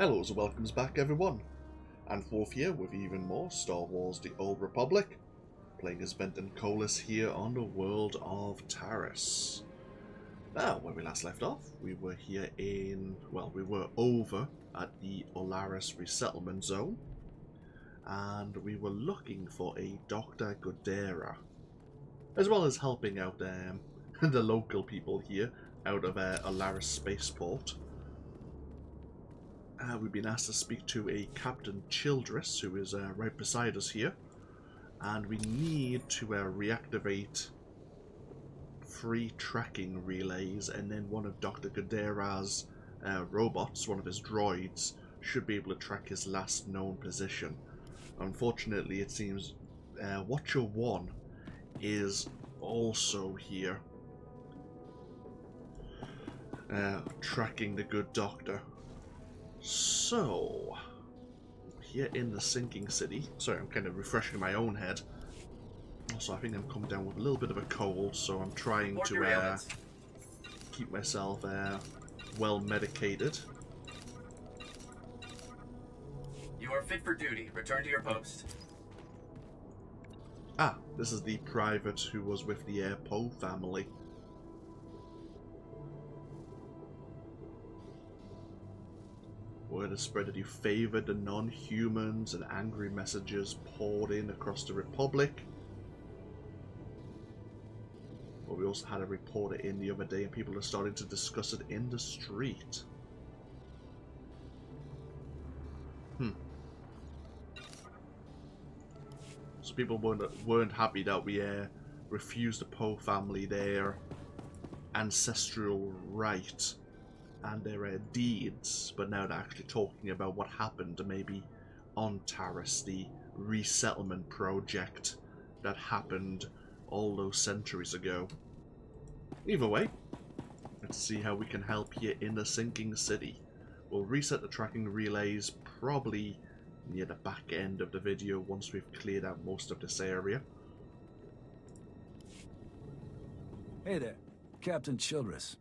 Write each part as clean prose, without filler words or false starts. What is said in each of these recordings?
Hello and welcomes back everyone. AnthWolf here with even more Star Wars The Old Republic, playing as Venton Koliss here on the world of Taris. Now, when we last left off, we were here in, well, we were over at the Olaris resettlement zone, and we were looking for a Dr. Godera, as well as helping out the local people here out of Olaris spaceport. We've been asked to speak to a Captain Childress, who is right beside us here, and we need to reactivate 3 tracking relays, and then one of Dr. Godera's robots, one of his droids, should be able to track his last known position. Unfortunately, it seems Watcher 1 is also here, tracking the good doctor. So, here in the sinking city, sorry, I'm kind of refreshing my own head. Also, I think I'm coming down with a little bit of a cold, so I'm trying to keep myself well medicated. You are fit for duty. Return to your post. Ah, this is the private who was with the Poe family. Word has spread that you favoured the non-humans, and angry messages poured in across the Republic. But we also had a reporter in the other day, and people are starting to discuss it in the street. So people weren't happy that we refused the Poe family their ancestral right and their deeds, but now they're actually talking about what happened maybe on Taris, the resettlement project that happened all those centuries ago. Either way, let's see how we can help here in the sinking city. We'll reset the tracking relays probably near the back end of the video once we've cleared out most of this area. Hey there, Captain Childress.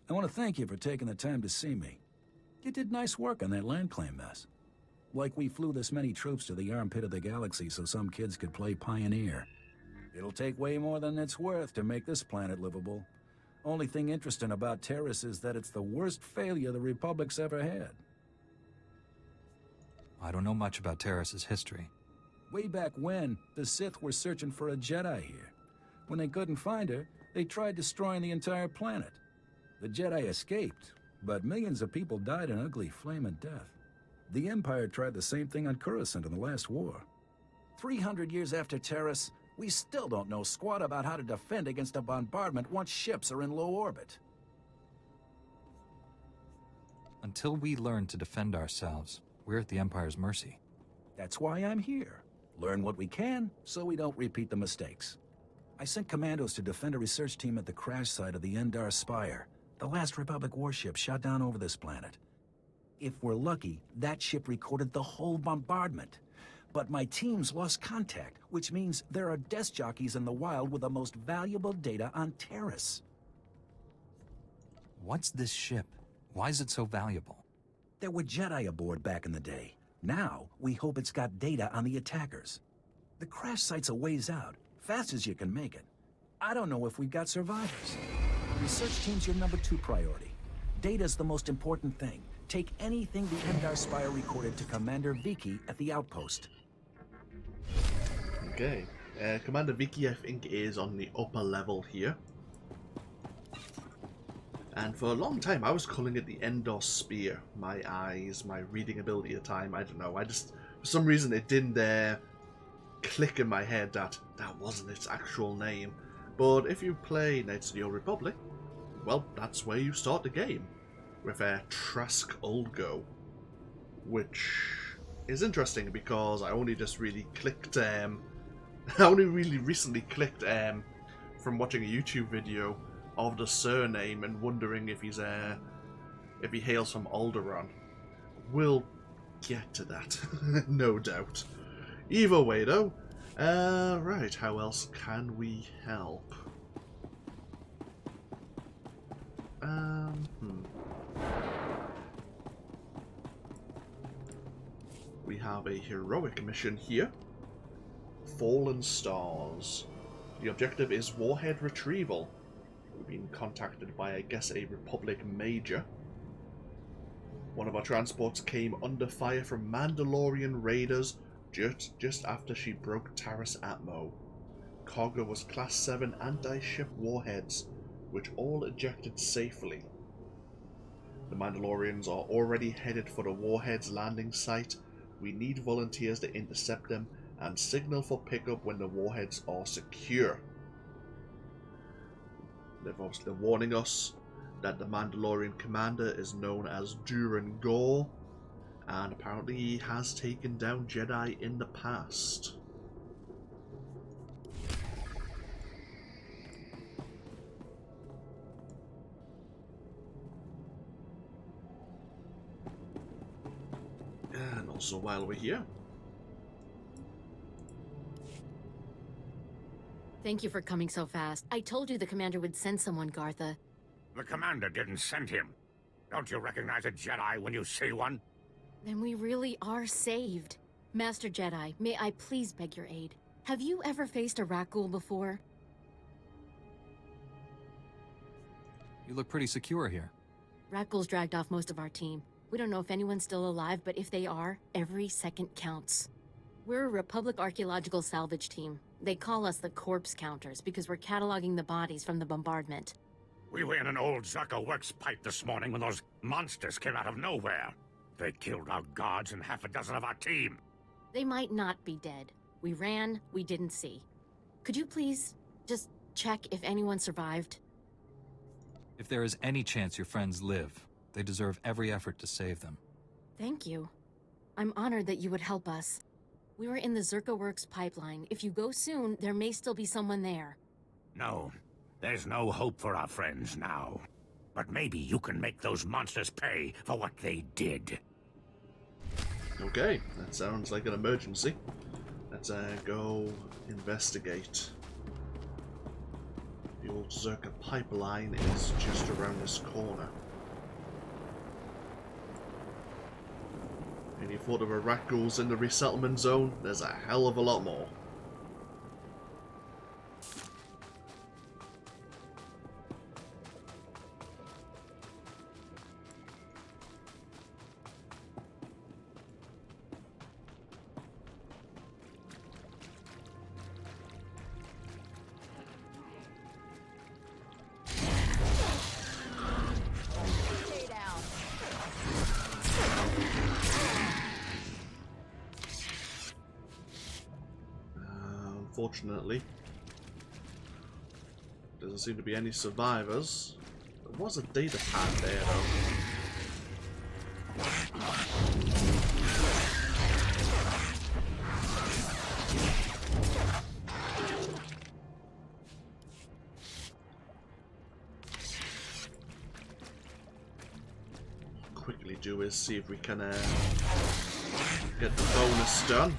I want to thank you for taking the time to see me. You did nice work on that land claim mess. Like we flew this many troops to the armpit of the galaxy so some kids could play pioneer. It'll take way more than it's worth to make this planet livable. Only thing interesting about Taris is that it's the worst failure the Republic's ever had. I don't know much about Taris' history. Way back when, the Sith were searching for a Jedi here. When they couldn't find her, they tried destroying the entire planet. The Jedi escaped, but millions of people died an ugly flaming death. The Empire tried the same thing on Coruscant in the last war. 300 years after Taris, we still don't know squat about how to defend against a bombardment once ships are in low orbit. Until we learn to defend ourselves, we're at the Empire's mercy. That's why I'm here. Learn what we can, so we don't repeat the mistakes. I sent commandos to defend a research team at the crash site of the Endar Spire, the last Republic warship shot down over this planet. If we're lucky, that ship recorded the whole bombardment. But my teams lost contact, which means there are desk jockeys in the wild with the most valuable data on Taris. What's this ship? Why is it so valuable? There were Jedi aboard back in the day. Now, we hope it's got data on the attackers. The crash site's a ways out, fast as you can make it. I don't know if we've got survivors. Research team's your number 2 priority. Data's the most important thing. Take anything the Endar Spire recorded to Commander Vicky at the outpost. Okay. Commander Vicky, I think, is on the upper level here. And for a long time, I was calling it the Endor Spear. My eyes, my reading ability at the time, I don't know. For some reason, it didn't click in my head that that wasn't its actual name. But if you play Knights of the Old Republic, well, that's where you start the game, with Trask Ulgo, which is interesting because I only just really clicked, I only really recently clicked from watching a YouTube video of the surname and wondering if if he hails from Alderaan. We'll get to that, no doubt. Either way, though, right, how else can we help? we have a heroic mission here. Fallen Stars. The objective is warhead retrieval. We've been contacted by, I guess, a Republic major. One of our transports came under fire from Mandalorian raiders just after she broke Taris Atmo. Cargo was Class 7 anti-ship warheads, which all ejected safely. The Mandalorians are already headed for the warheads landing site. We need volunteers to intercept them and signal for pickup when the warheads are secure. They're warning us that the Mandalorian commander is known as Duran Gore, and apparently he has taken down Jedi in the past. And also while we're here, thank you for coming so fast. I told you the commander would send someone, Gartha. The commander didn't send him. Don't you recognize a Jedi when you see one? Then we really are saved. Master Jedi, may I please beg your aid? Have you ever faced a Rakghoul before? You look pretty secure here. Rakghouls dragged off most of our team. We don't know if anyone's still alive, but if they are, every second counts. We're a Republic archaeological salvage team. They call us the Corpse Counters because we're cataloging the bodies from the bombardment. We were in an old Zerka works pipe this morning when those monsters came out of nowhere. They killed our guards and half a dozen of our team. They might not be dead. We ran, we didn't see. Could you please just check if anyone survived? If there is any chance your friends live, they deserve every effort to save them. Thank you. I'm honored that you would help us. We were in the Zerka Works pipeline. If you go soon, there may still be someone there. No, there's no hope for our friends now. But maybe you can make those monsters pay for what they did. okay, that sounds like an emergency. Let's go investigate. The old Zerka pipeline is just around this corner. Any thought of Rakghouls in the resettlement zone? There's a hell of a lot more. Unfortunately, doesn't seem to be any survivors. There was a data pad there though. Quickly do is see if we can get the bonus done.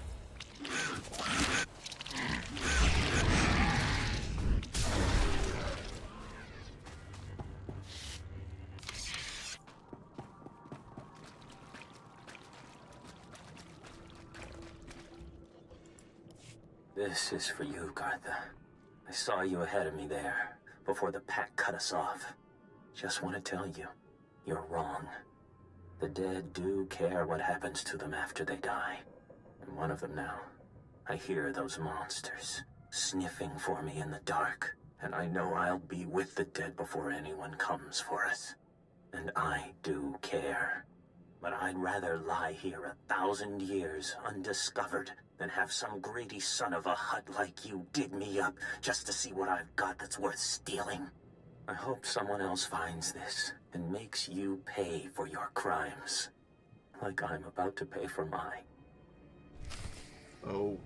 This is for you, Gartha. I saw you ahead of me there, before the pack cut us off. Just want to tell you, you're wrong. The dead do care what happens to them after they die. I'm one of them now. I hear those monsters sniffing for me in the dark, and I know I'll be with the dead before anyone comes for us. And I do care. But I'd rather lie here 1,000 years undiscovered than have some greedy son of a hut like you dig me up just to see what I've got that's worth stealing. I hope someone else finds this and makes you pay for your crimes, like I'm about to pay for mine. Oh.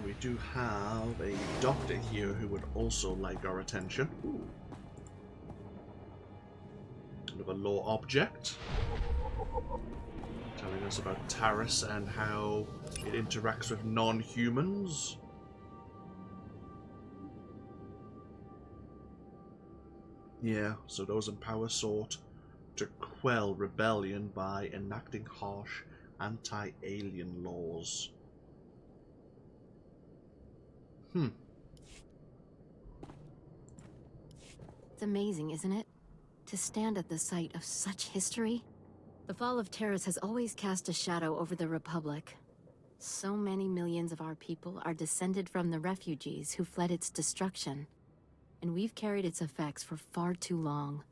We do have a doctor here who would also like our attention. Ooh. Kind of a low object. telling us about Taris and how it interacts with non-humans. Yeah, so those in power sought to quell rebellion by enacting harsh anti-alien laws. It's amazing, isn't it? To stand at the site of such history. The fall of Taris has always cast a shadow over the Republic. So many millions of our people are descended from the refugees who fled its destruction. And we've carried its effects for far too long.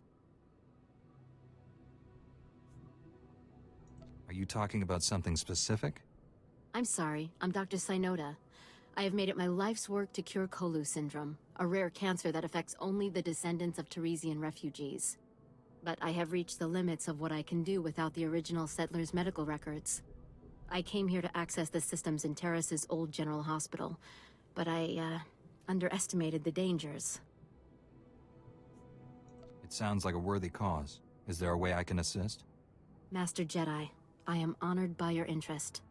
Are you talking about something specific? I'm sorry, I'm Dr. Synoda. I have made it my life's work to cure Kolu syndrome, a rare cancer that affects only the descendants of Tarisian refugees. But I have reached the limits of what I can do without the original settlers' medical records. I came here to access the systems in Taris's old general hospital, but I, underestimated the dangers. It sounds like a worthy cause. Is there a way I can assist? Master Jedi, I am honored by your interest.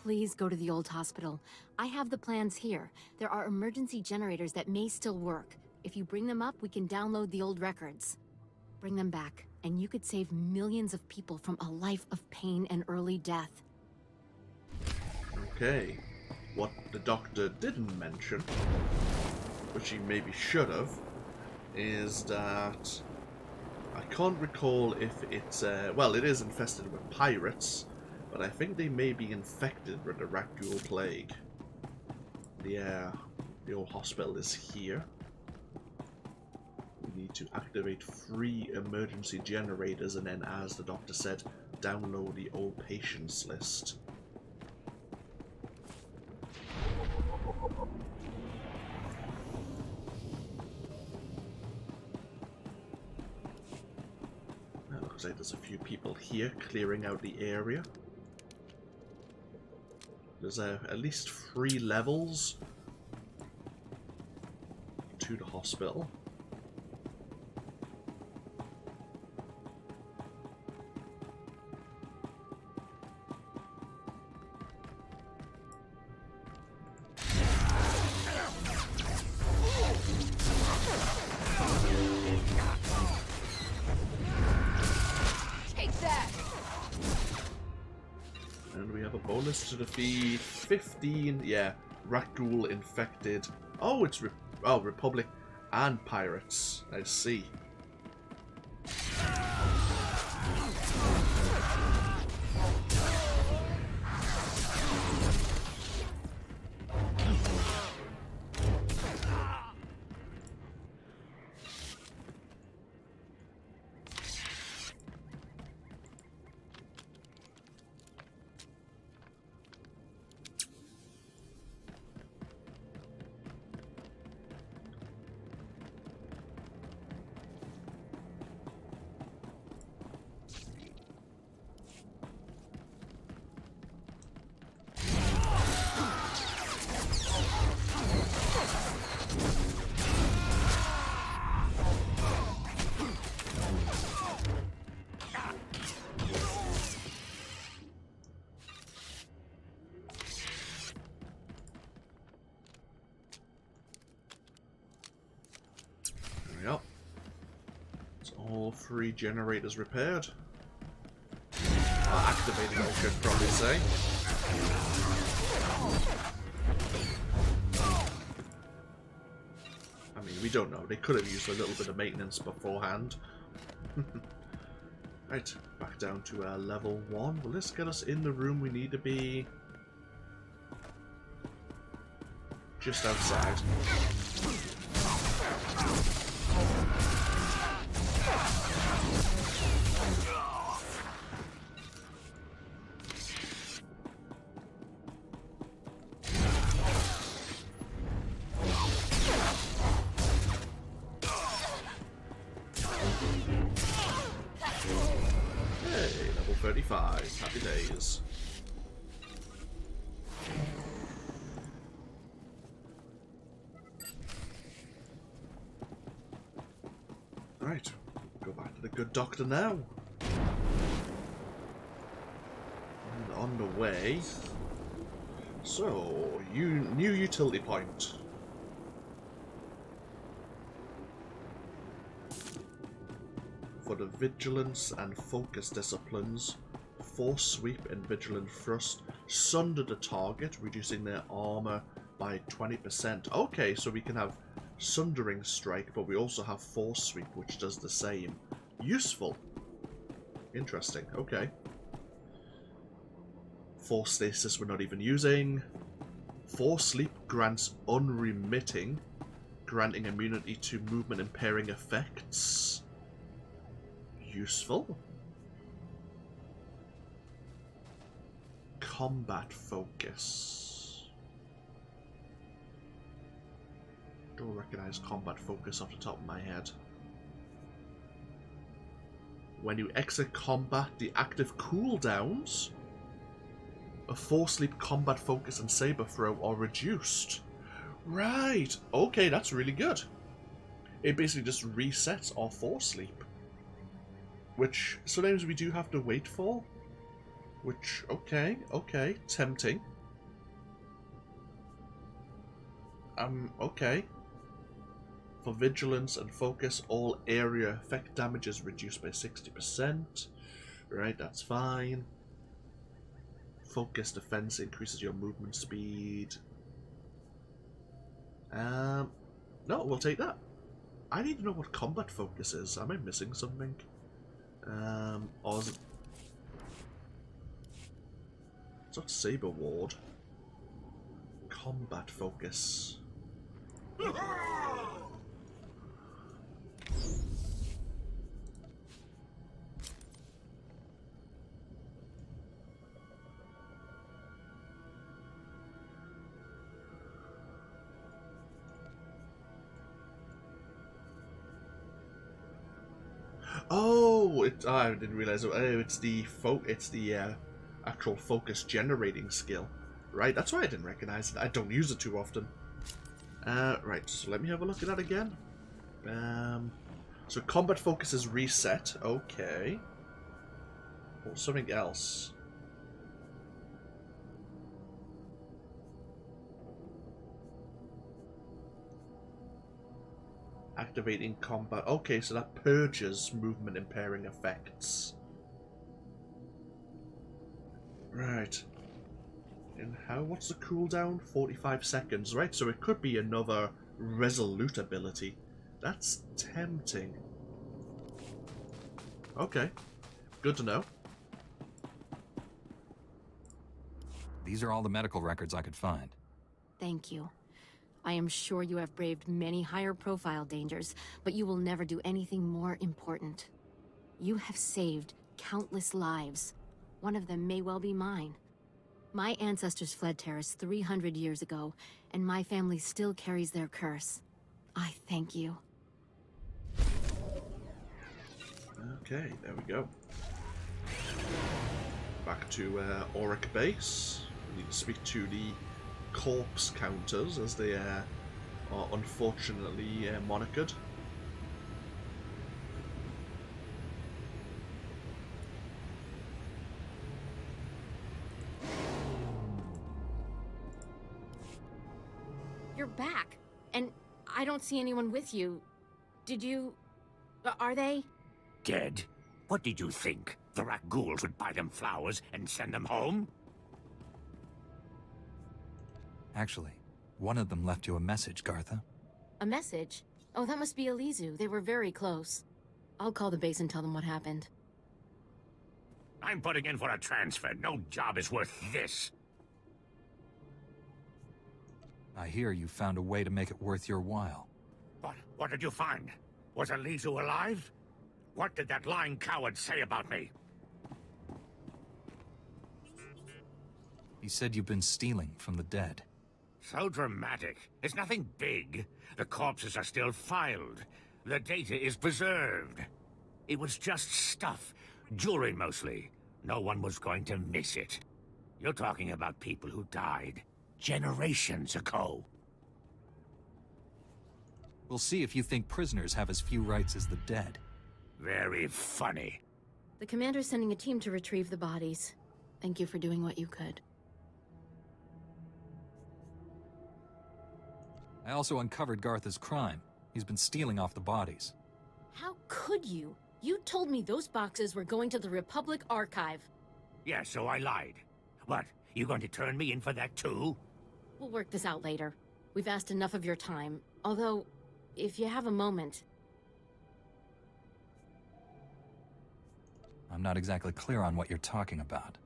Please go to the old hospital. I have the plans here. There are emergency generators that may still work. If you bring them up, we can download the old records. Bring them back, and you could save millions of people from a life of pain and early death. Okay. What the doctor didn't mention, which he maybe should have, is that I can't recall if it's, well, it is infested with pirates, but I think they may be infected with the Rakghoul plague. The old hospital is here. We need to activate 3 emergency generators and then, as the doctor said, download the old patients list. Now, looks like there's a few people here clearing out the area. There's at least 3 levels to the hospital. To defeat 15, yeah, Rakghoul infected. Oh, it's Republic and pirates. I see. Yep. It's all 3 generators repaired. Activated, I should probably say. I mean, we don't know. They could have used a little bit of maintenance beforehand. Right, back down to level 1. Will this get us in the room we need to be? Just outside. Hey, level 35. Happy days. Right, go back to the good doctor now. on the way. So, new utility point. For the vigilance and focus disciplines, force sweep and vigilant thrust sunder the target, reducing their armor by 20%. Okay, so we can have sundering strike, but we also have force sweep, which does the same. Useful. Interesting. Okay. Force stasis we're not even using. Force sleep grants unremitting, granting immunity to movement impairing effects. Useful. Combat focus. Don't recognize combat focus off the top of my head. When you exit combat, the active cooldowns of force sleep, combat focus, and saber throw are reduced. Right. Okay, that's really good. It basically just resets our force sleep, which sometimes we do have to wait for. Which, okay, tempting. Okay. For vigilance and focus, all area effect damage is reduced by 60%. Right, that's fine. Focus defense increases your movement speed. No, we'll take that. I need to know what combat focus is. Am I missing something? Or is it... It's not Saber Ward. Combat focus. Oh, I didn't realize it. Oh, it's the actual focus generating skill. Right, that's why I didn't recognize it. I don't use it too often. Right, so let me have a look at that again. So combat focus is reset. Okay. Oh, something else. Activating combat. Okay, so that purges movement impairing effects. Right. And what's the cooldown? 45 seconds, right? So it could be another resolute ability. That's tempting. Okay. Good to know. These are all the medical records I could find. Thank you. I am sure you have braved many higher profile dangers, but you will never do anything more important. You have saved countless lives. One of them may well be mine. My ancestors fled Taris 300 years ago, and my family still carries their curse. I thank you. Okay, there we go. Back to Auric base. We need to speak to the corpse counters, as they are unfortunately monikered. You're back, and I don't see anyone with you. Did you... Are they? Dead? What did you think? The rat ghouls would buy them flowers and send them home? Actually, one of them left you a message, Gartha. A message? Oh, that must be Elizu. They were very close. I'll call the base and tell them what happened. I'm putting in for a transfer. No job is worth this. I hear you found a way to make it worth your while. What did you find? Was Elizu alive? What did that lying coward say about me? He said you've been stealing from the dead. So dramatic. It's nothing big. The corpses are still filed. The data is preserved. It was just stuff. Jewelry mostly. No one was going to miss it. You're talking about people who died generations ago. We'll see if you think prisoners have as few rights as the dead. Very funny. The commander's sending a team to retrieve the bodies. Thank you for doing what you could. I also uncovered Gartha's crime. He's been stealing off the bodies. How could you? You told me those boxes were going to the Republic Archive. Yeah, so I lied. What, you going to turn me in for that too? We'll work this out later. We've asked enough of your time. Although, if you have a moment... I'm not exactly clear on what you're talking about.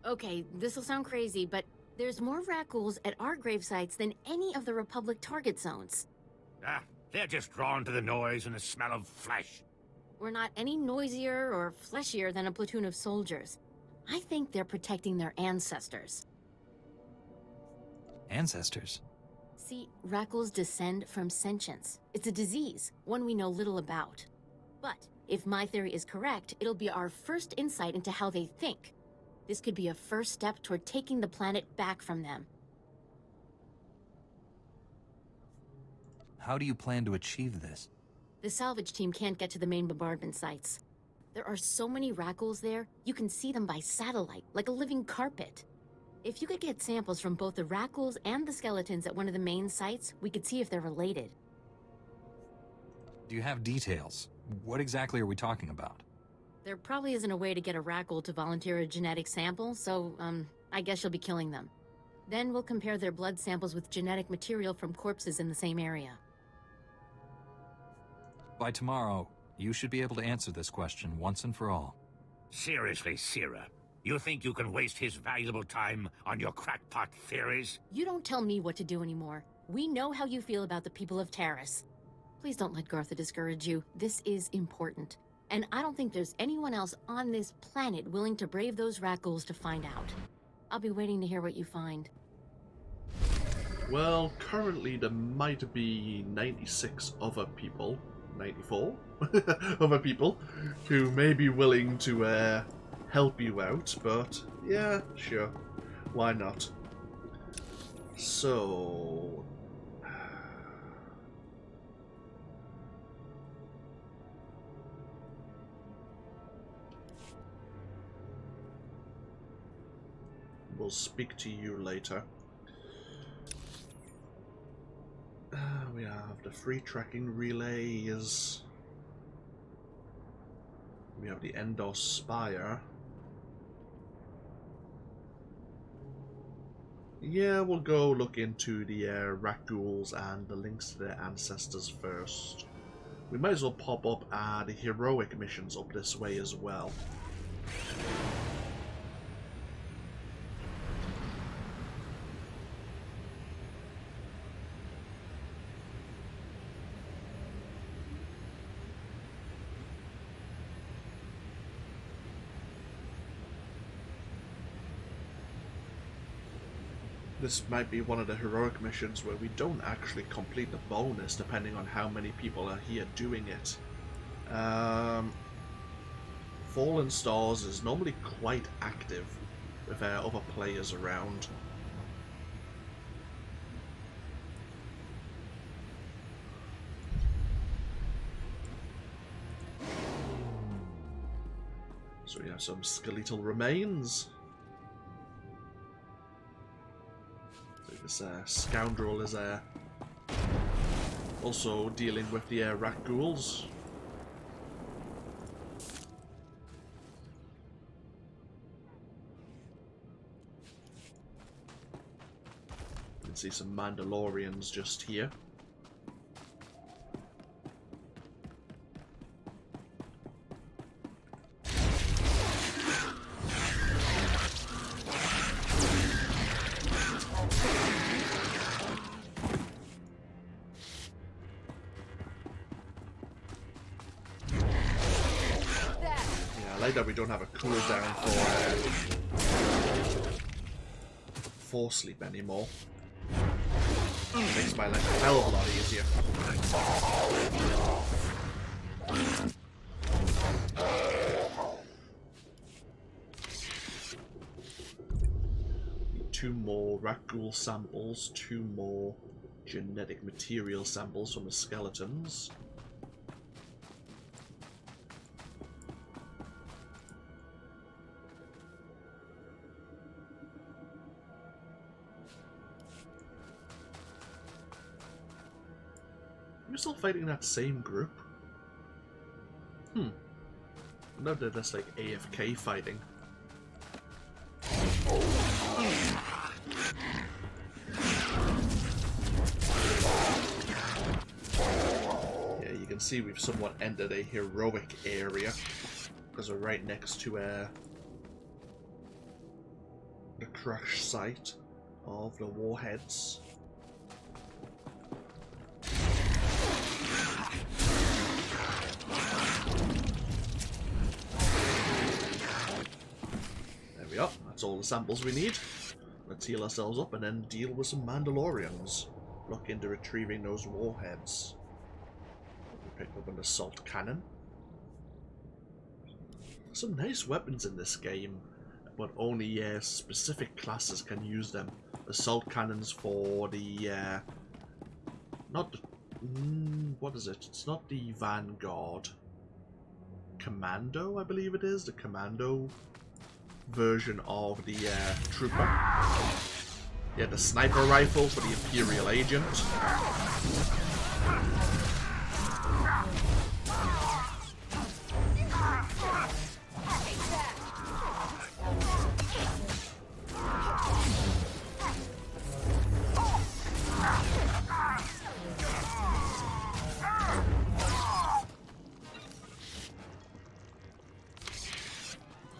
Okay, this'll sound crazy, but there's more Rakghouls at our grave sites than any of the Republic target zones. Ah, they're just drawn to the noise and the smell of flesh. We're not any noisier or fleshier than a platoon of soldiers. I think they're protecting their ancestors. Ancestors? See, Rakghouls descend from sentience. It's a disease, one we know little about. But if my theory is correct, it'll be our first insight into how they think. This could be a first step toward taking the planet back from them. How do you plan to achieve this? The salvage team can't get to the main bombardment sites. There are so many Rakghouls there, you can see them by satellite, like a living carpet. If you could get samples from both the Rakghouls and the skeletons at one of the main sites, we could see if they're related. Do you have details? What exactly are we talking about? There probably isn't a way to get a Rackle to volunteer a genetic sample, so, I guess you'll be killing them. Then we'll compare their blood samples with genetic material from corpses in the same area. By tomorrow, you should be able to answer this question once and for all. Seriously, Sierra, you think you can waste his valuable time on your crackpot theories? You don't tell me what to do anymore. We know how you feel about the people of Taris. Please don't let Gartha discourage you. This is important. And I don't think there's anyone else on this planet willing to brave those Rakghouls to find out. I'll be waiting to hear what you find. Well, currently there might be 96 other people, 94 other people, who may be willing to help you out, but yeah, sure, why not? So... we'll speak to you later. We have the free tracking relays. We have the Endor Spire. Yeah, we'll go look into the Rakghouls and the links to their ancestors first. We might as well pop up the heroic missions up this way as well. This might be one of the heroic missions where we don't actually complete the bonus depending on how many people are here doing it. Fallen Stars is normally quite active with other players around. So we have some skeletal remains. This scoundrel is also dealing with the Rakghouls. You can see some Mandalorians just here. That we don't have a cooldown for sleep anymore. It makes my life a hell of a lot easier. Need 2 more Rakghoul samples, 2 more genetic material samples from the skeletons. we still fighting that same group? No, they're just like AFK fighting. Yeah, you can see we've somewhat entered a heroic area because we're right next to the crash site of the warheads. There we are. That's all the samples we need. Let's heal ourselves up and then deal with some Mandalorians. Look into retrieving those warheads. We picked up an assault cannon. Some nice weapons in this game, but only specific classes can use them. Assault cannons for the not the what is it? It's not the Vanguard. Commando, I believe it is. The Commando version of the Trooper. Yeah, the sniper rifle for the Imperial Agent.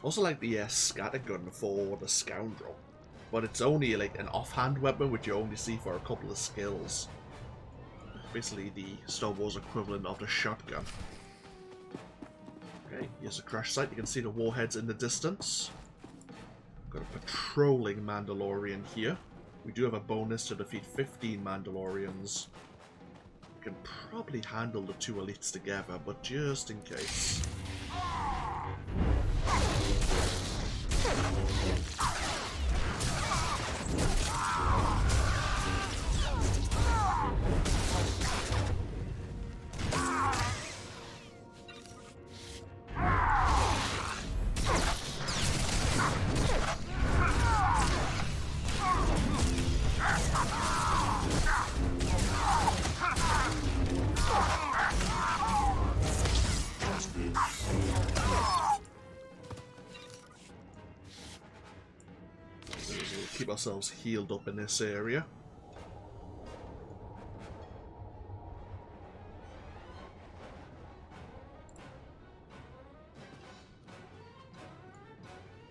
Also like the scattergun for the Scoundrel, but it's only like an offhand weapon which you only see for a couple of skills. Basically the Star Wars equivalent of the shotgun. Okay, here's a crash site. You can see the warheads in the distance. Got a patrolling Mandalorian here. We do have a bonus to defeat 15 Mandalorians. We can probably handle the two elites together, but just in case. Keep ourselves healed up in this area.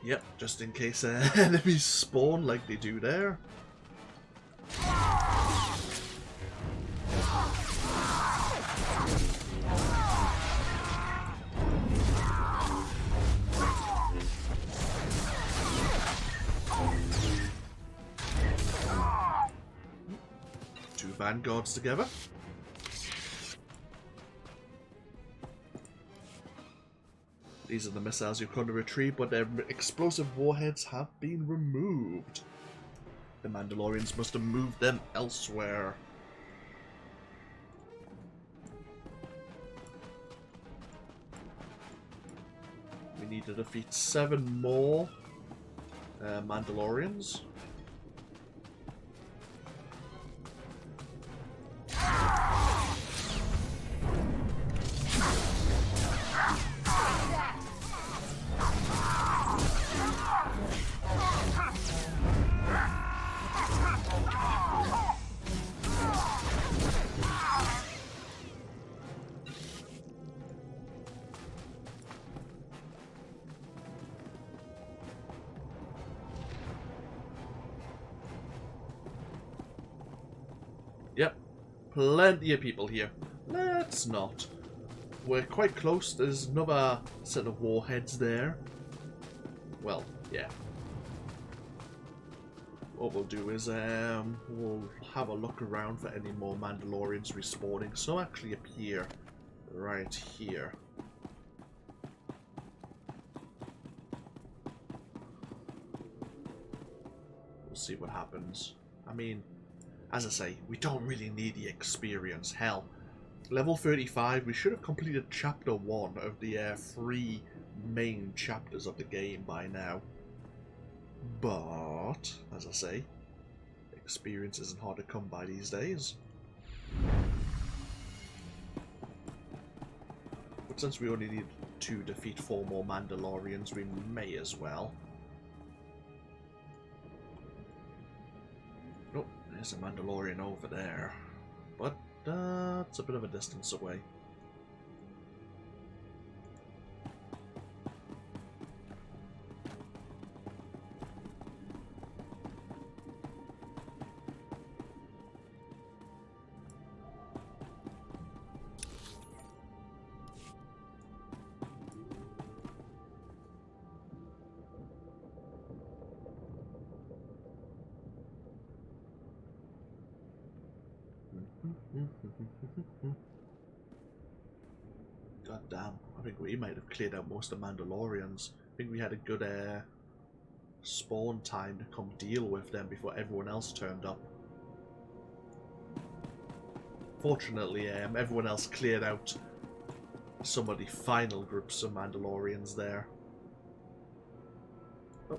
Yep, just in case enemies spawn like they do there. Vanguards together. These are the missiles you've come to retrieve, but their explosive warheads have been removed. The Mandalorians must have moved them elsewhere. We need to defeat 7 more Mandalorians. Yep, plenty of people here. Let's not. We're quite close. There's another set of warheads there. Well, yeah. What we'll do is we'll have a look around for any more Mandalorians respawning. Some actually appear right here. We'll see what happens. I mean, as I say, we don't really need the experience. Hell, level 35, we should have completed chapter 1 of the 3 main chapters of the game by now. But, as I say, experience isn't hard to come by these days. But since we only need to defeat 4 more Mandalorians, we may as well. Oh, there's a Mandalorian over there. But it's a bit of a distance away. God damn, I think we might have cleared out most of the Mandalorians. I think we had a good spawn time to come deal with them before everyone else turned up. Fortunately, everyone else cleared out some of the final groups of Mandalorians there. Oh.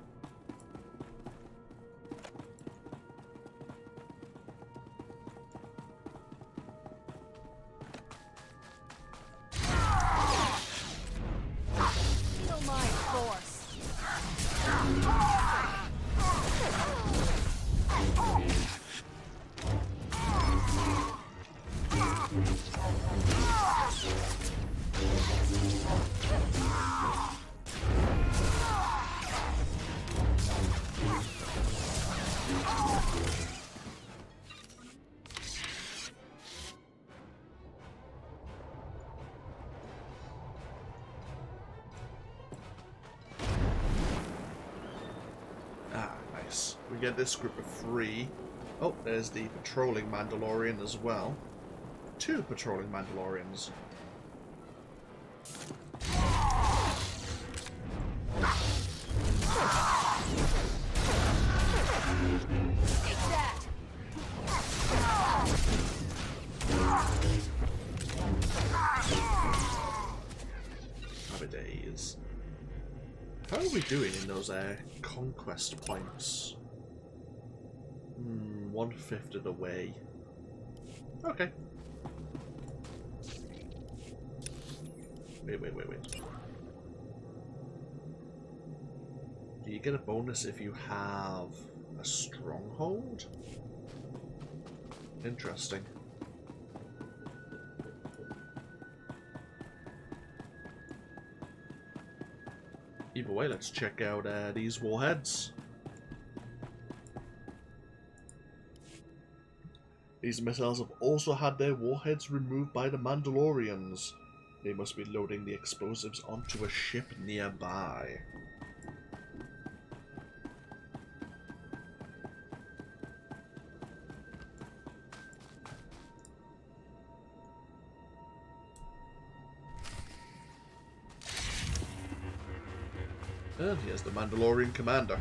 Feel my force. We get this group of 3. Oh, there's the patrolling Mandalorian as well. 2 patrolling Mandalorians. Take that. Happy days. How are we doing in those conquest points? 1/5 of the way. Okay. Wait. Do you get a bonus if you have a stronghold? Interesting. Either way, let's check out these warheads. These missiles have also had their warheads removed by the Mandalorians. They must be loading the explosives onto a ship nearby. And here's the Mandalorian commander.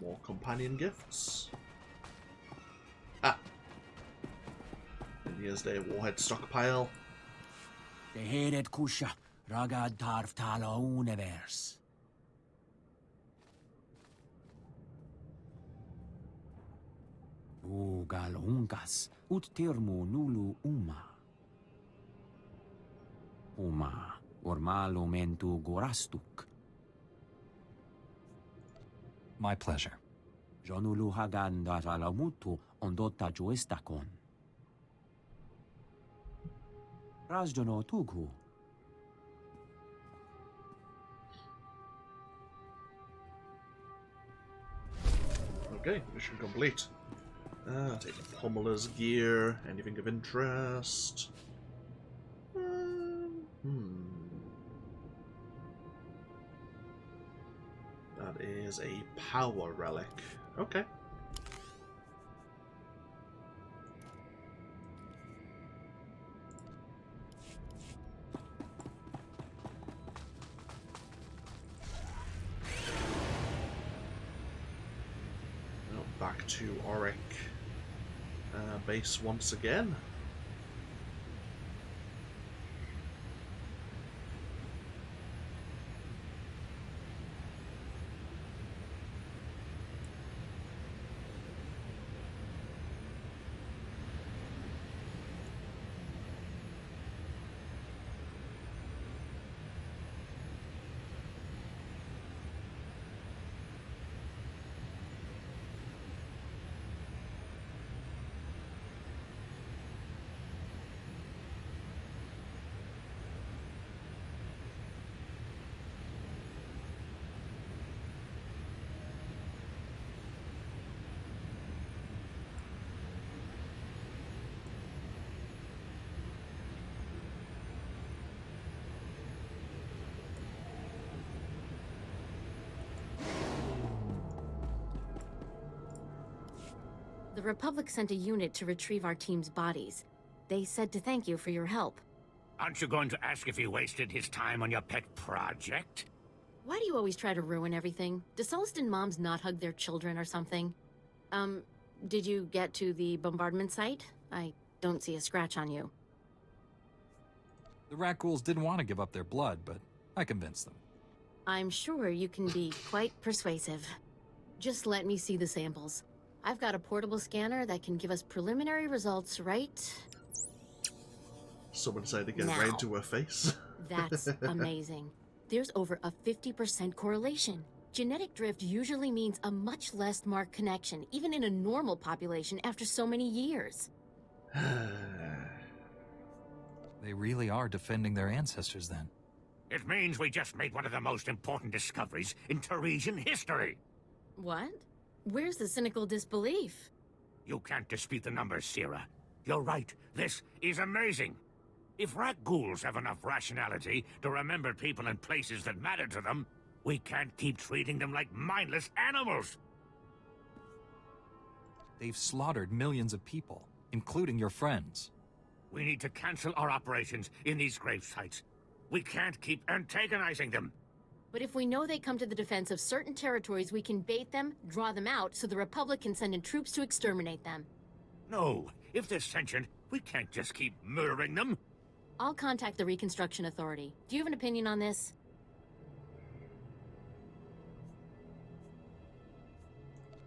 More companion gifts. Ah! And here's their warhead stockpile. Tehedet kusha ragad tarf tala universe. Ugal unkas ut termo nulu uma. Uma ormalo mentu gorastuk. My pleasure. Jonulu hagan datalamutu ondota joestakon. Razjono tugu. Okay, mission complete. Take the Pummeler's gear, anything of interest. That is a power relic. Okay. back to Auric base once again. The Republic sent a unit to retrieve our team's bodies. They said to thank you for your help. Aren't you going to ask if he wasted his time on your pet project? Why do you always try to ruin everything? Do Sullustan moms not hug their children or something? Did you get to the bombardment site? I don't see a scratch on you. The rat ghouls didn't want to give up their blood, but I convinced them. I'm sure you can be quite persuasive. Just let me see the samples. I've got a portable scanner that can give us preliminary results, right? Someone decided to get Now. right into her face. That's amazing. There's over a 50% correlation. Genetic drift usually means a much less marked connection, even in a normal population after so many years. They really are defending their ancestors then. It means we just made one of the most important discoveries in Tarisian history. What? Where's the cynical disbelief? You can't dispute the numbers, Sierra. You're right. This is amazing. If rat ghouls have enough rationality to remember people and places that matter to them, we can't keep treating them like mindless animals. They've slaughtered millions of people, including your friends. We need to cancel our operations in these grave sites. We can't keep antagonizing them. But if we know they come to the defense of certain territories, we can bait them, draw them out, so the Republic can send in troops to exterminate them. No, if they're sentient, we can't just keep murdering them. I'll contact the Reconstruction Authority. Do you have an opinion on this?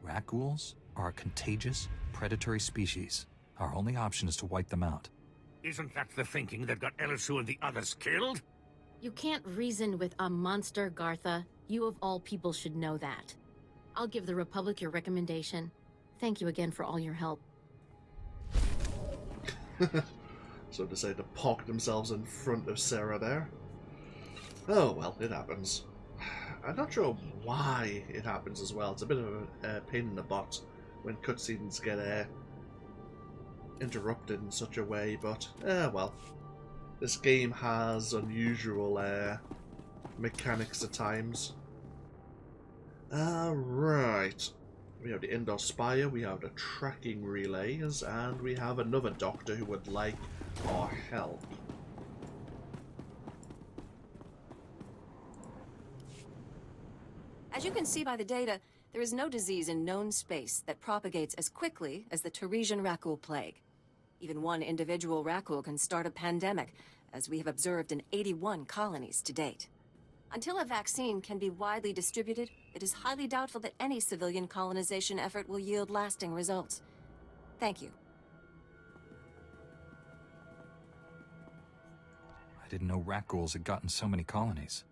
Rat ghouls are a contagious, predatory species. Our only option is to wipe them out. Isn't that the thinking that got Elisu and the others killed? You can't reason with a monster, Gartha. You of all people should know that. I'll give the Republic your recommendation. Thank you again for all your help. So decided to park themselves in front of Sarah there. Oh well, it happens. I'm not sure why it happens as well. It's a bit of a pain in the butt when cutscenes get interrupted in such a way, but well. This game has unusual mechanics at times. Right. We have the Indoor Spire, we have the tracking relays, and we have another doctor who would like our help. As you can see by the data, there is no disease in known space that propagates as quickly as the Tarisian Rakul plague. Even one individual Rakul can start a pandemic, as we have observed in 81 colonies to date. Until a vaccine can be widely distributed, it is highly doubtful that any civilian colonization effort will yield lasting results. Thank you. I didn't know rat ghouls had gotten so many colonies.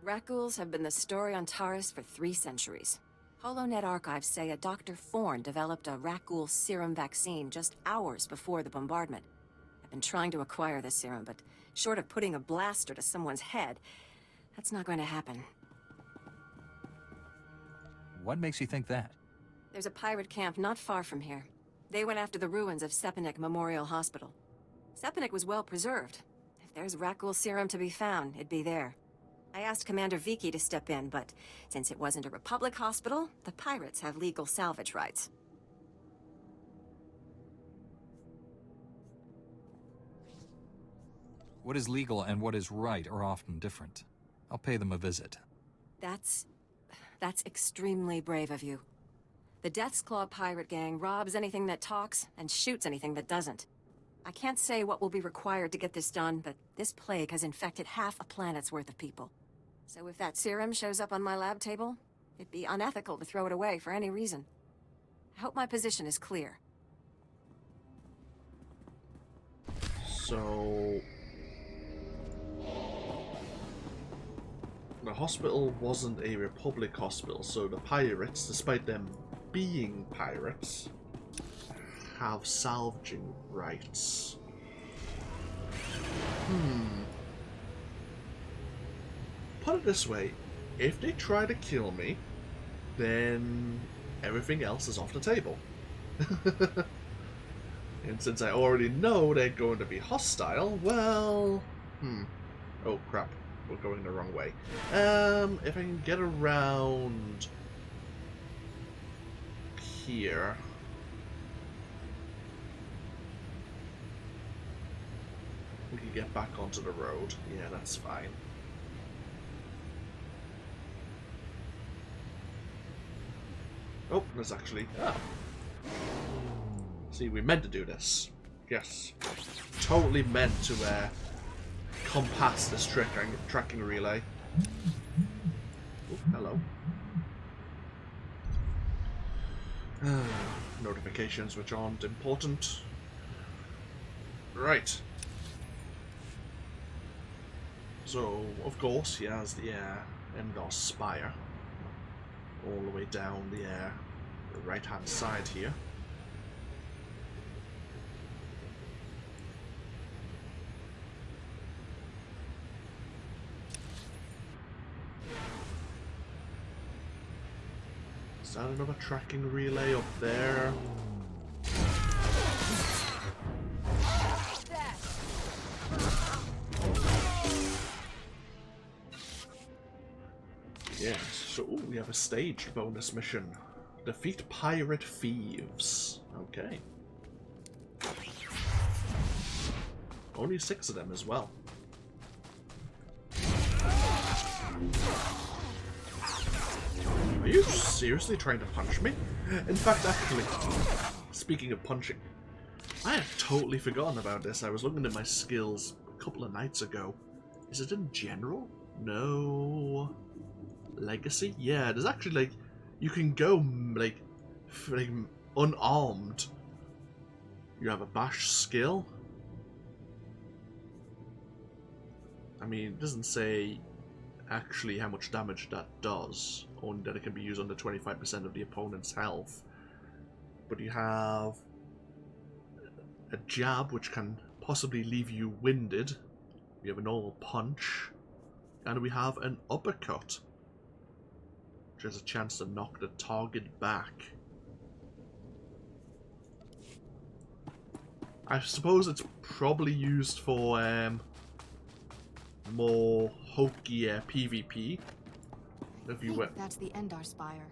Rakuls have been the story on Taris for 3 centuries. HoloNet archives say a Dr. Forn developed a Rakul serum vaccine just hours before the bombardment. I've been trying to acquire the serum, but short of putting a blaster to someone's head, that's not going to happen. What makes you think that? There's a pirate camp not far from here. They went after the ruins of Sepanik Memorial Hospital. Sepanik was well preserved. If there's Rakul serum to be found, it'd be there. I asked Commander Viki to step in, but since it wasn't a Republic hospital, the pirates have legal salvage rights. What is legal and what is right are often different. I'll pay them a visit. That's extremely brave of you. The Death's Claw pirate gang robs anything that talks and shoots anything that doesn't. I can't say what will be required to get this done, but this plague has infected half a planet's worth of people. So if that serum shows up on my lab table, it'd be unethical to throw it away for any reason. I hope my position is clear. So... the hospital wasn't a Republic hospital, so the pirates, despite them being pirates, have salvaging rights. Put it this way, if they try to kill me, then everything else is off the table. And since I already know they're going to be hostile, well... Oh, crap. We're going the wrong way. If I can get around... here... we can get back onto the road. Yeah, that's fine. Oh, there's actually... ah. See, we meant to do this. Yes. Totally meant to come past this tracking relay. Oh, hello. Notifications which aren't important. Right. So, of course, he has the Endor Spire all the way down the right-hand side here. Is that another tracking relay up there? Yes, so ooh, we have a staged bonus mission. Defeat pirate thieves. Okay. Only 6 of them as well. Are you seriously trying to punch me? In fact, actually, speaking of punching, I had totally forgotten about this. I was looking at my skills a couple of nights ago. Is it in general? No. Legacy? Yeah, there's actually, like, you can go, like unarmed. You have a bash skill. I mean, it doesn't say actually how much damage that does, only that it can be used under 25% of the opponent's health. But you have a jab, which can possibly leave you winded. We have a normal punch. And we have an uppercut, which has a chance to knock the target back. I suppose it's probably used for more hokey PvP. If you were... That's the Endar Spire.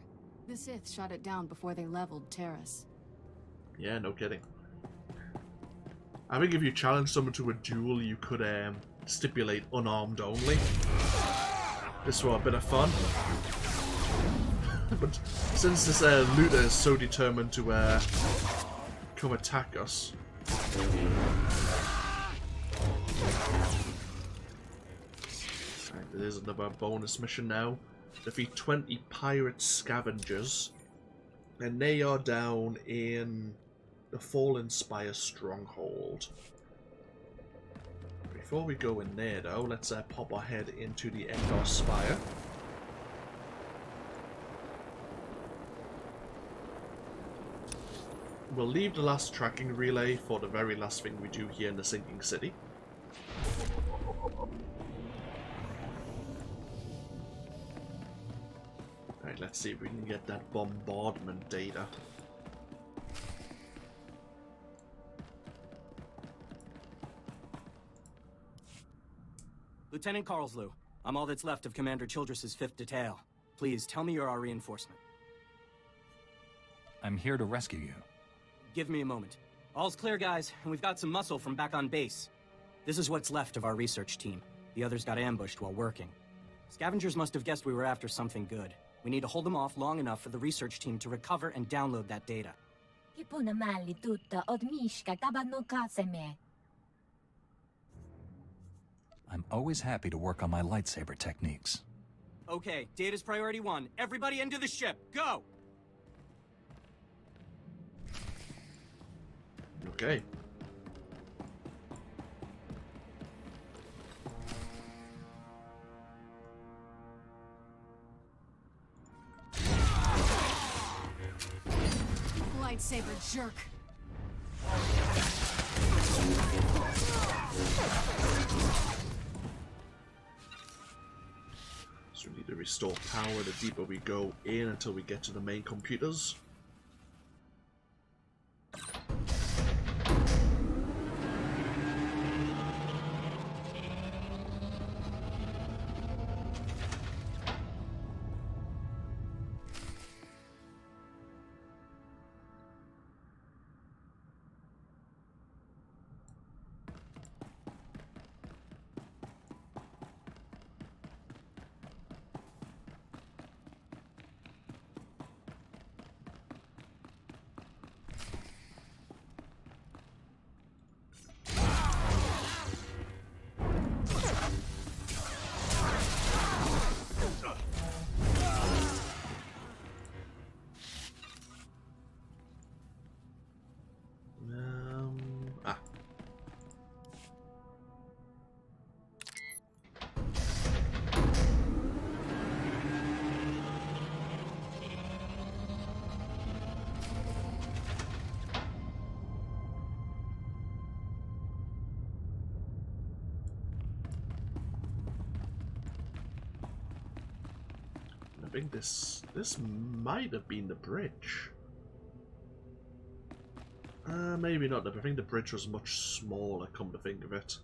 The Sith shot it down before they leveled Taris. Yeah, no kidding. I think if you challenge someone to a duel, you could stipulate unarmed only. Just for a bit of fun. But since this looter is so determined to come attack us... Right, there's another bonus mission now. Defeat 20 pirate scavengers. And they are down in the Fallen Spire stronghold. Before we go in there though, let's pop our head into the Endor Spire. We'll leave the last tracking relay for the very last thing we do here in the sinking city. Alright, let's see if we can get that bombardment data. Lieutenant Carlslew, I'm all that's left of Commander Childress's 5th Detail. Please, tell me you're our reinforcement. I'm here to rescue you. Give me a moment. All's clear, guys, and we've got some muscle from back on base. This is what's left of our research team. The others got ambushed while working. Scavengers must have guessed we were after something good. We need to hold them off long enough for the research team to recover and download that data. I'm always happy to work on my lightsaber techniques. Okay, data's priority 1. Everybody into the ship. Go! Okay. Lightsaber jerk. So we need to restore power the deeper we go in until we get to the main computers. I think this might have been the bridge. Maybe not. I think the bridge was much smaller, come to think of it.